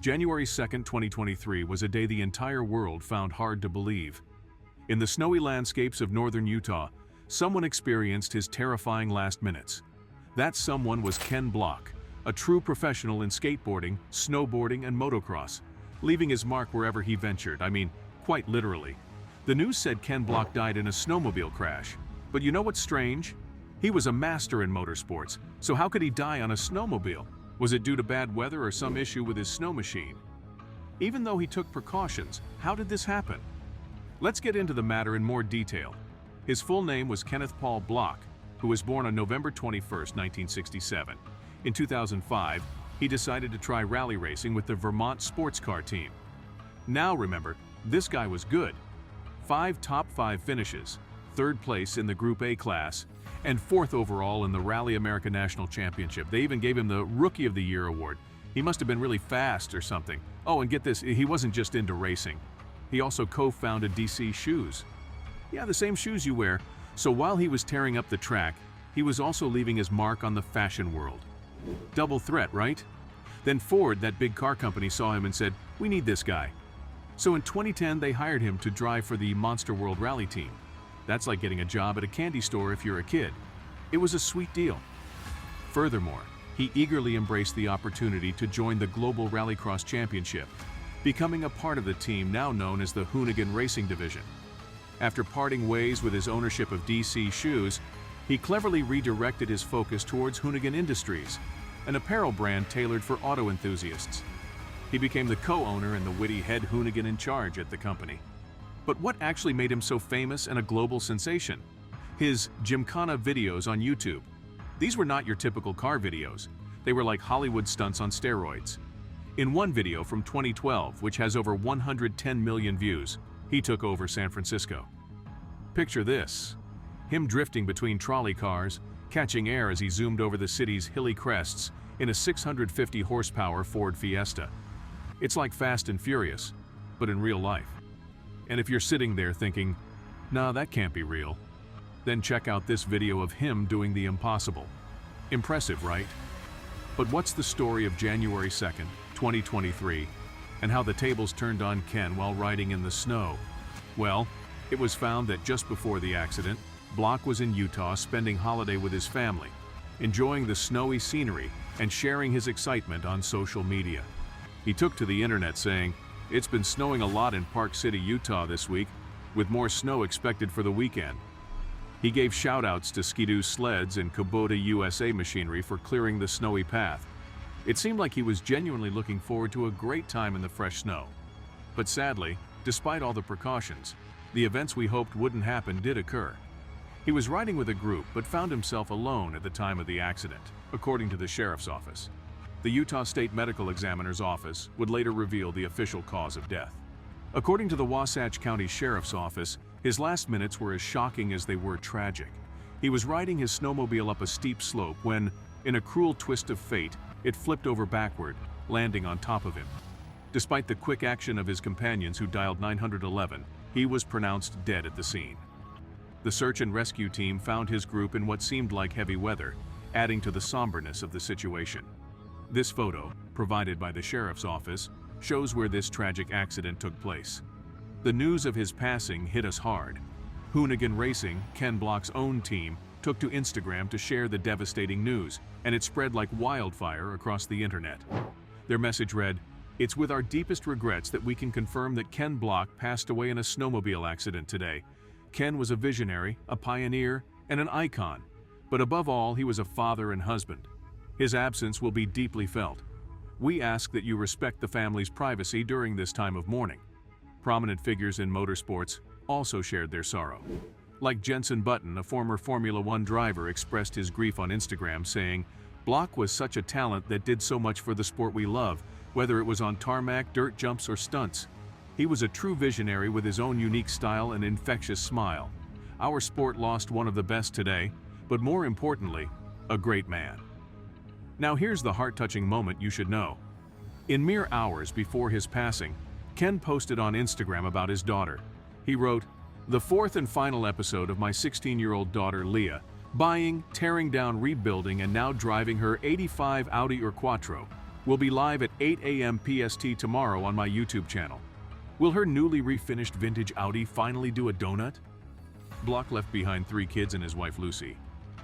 January 2nd, 2023 was a day the entire world found hard to believe. In the snowy landscapes of northern Utah, someone experienced his terrifying last minutes. That someone was Ken Block, a true professional in skateboarding, snowboarding, and motocross, leaving his mark wherever he ventured, quite literally. The news said Ken Block died in a snowmobile crash. But you know what's strange? He was a master in motorsports, so how could he die on a snowmobile? Was it due to bad weather or some issue with his snow machine? Even though he took precautions, how did this happen? Let's get into the matter in more detail. His full name was Kenneth Paul Block, who was born on November 21, 1967. In 2005, he decided to try rally racing with the Vermont sports car team. Now remember, this guy was good. 5 top 5 finishes, 3rd place in the Group A class, and 4th overall in the Rally America National Championship. They even gave him the Rookie of the Year award. He must have been really fast or something. Oh, and get this, he wasn't just into racing. He also co-founded DC Shoes. Yeah, the same shoes you wear. So while he was tearing up the track, he was also leaving his mark on the fashion world. Double threat, right? Then Ford, that big car company, saw him and said, "We need this guy." So in 2010, they hired him to drive for the Monster World Rally team. That's like getting a job at a candy store if you're a kid. It was a sweet deal. Furthermore, he eagerly embraced the opportunity to join the Global Rallycross Championship, becoming a part of the team now known as the Hoonigan Racing Division. After parting ways with his ownership of DC Shoes, he cleverly redirected his focus towards Hoonigan Industries, an apparel brand tailored for auto enthusiasts. He became the co-owner and the witty head Hoonigan in charge at the company. But what actually made him so famous and a global sensation? His gymkhana videos on YouTube. These were not your typical car videos. They were like Hollywood stunts on steroids. In one video from 2012, which has over 110 million views, he took over San Francisco. Picture this: him drifting between trolley cars, catching air as he zoomed over the city's hilly crests in a 650 horsepower Ford Fiesta. It's like Fast and Furious, but in real life. And if you're sitting there thinking, "Nah, that can't be real," then check out this video of him doing the impossible. Impressive, right? But what's the story of January 2nd, 2023, and how the tables turned on Ken while riding in the snow? Well, it was found that just before the accident, Block was in Utah spending holiday with his family, enjoying the snowy scenery and sharing his excitement on social media. He took to the internet saying, "It's been snowing a lot in Park City, Utah this week, with more snow expected for the weekend." He gave shout-outs to Ski-Doo sleds and Kubota USA machinery for clearing the snowy path. It seemed like he was genuinely looking forward to a great time in the fresh snow. But sadly, despite all the precautions, the events we hoped wouldn't happen did occur. He was riding with a group but found himself alone at the time of the accident, according to the sheriff's office. The Utah State Medical Examiner's office would later reveal the official cause of death. According to the Wasatch County Sheriff's Office, his last minutes were as shocking as they were tragic. He was riding his snowmobile up a steep slope when, in a cruel twist of fate, it flipped over backward, landing on top of him. Despite the quick action of his companions who dialed 911, he was pronounced dead at the scene. The search and rescue team found his group in what seemed like heavy weather, adding to the somberness of the situation. This photo, provided by the sheriff's office, shows where this tragic accident took place. The news of his passing hit us hard. Hoonigan Racing, Ken Block's own team, took to Instagram to share the devastating news, and it spread like wildfire across the internet. Their message read, "It's with our deepest regrets that we can confirm that Ken Block passed away in a snowmobile accident today. Ken was a visionary, a pioneer, and an icon, but above all, he was a father and husband. His absence will be deeply felt. We ask that you respect the family's privacy during this time of mourning." Prominent figures in motorsports also shared their sorrow. Like Jenson Button, a former Formula One driver, expressed his grief on Instagram, saying, "Block was such a talent that did so much for the sport we love, whether it was on tarmac, dirt jumps, or stunts. He was a true visionary with his own unique style and infectious smile. Our sport lost one of the best today, but more importantly, a great man." Now here's the heart-touching moment you should know. In mere hours before his passing, Ken posted on Instagram about his daughter. He wrote, "The fourth and final episode of my 16-year-old daughter Leah, buying, tearing down, rebuilding, and now driving her '85 Audi or Quattro. will be live at 8 a.m. PST tomorrow on my YouTube channel. Will her newly refinished vintage Audi finally do a donut? Block left behind 3 kids and his wife Lucy.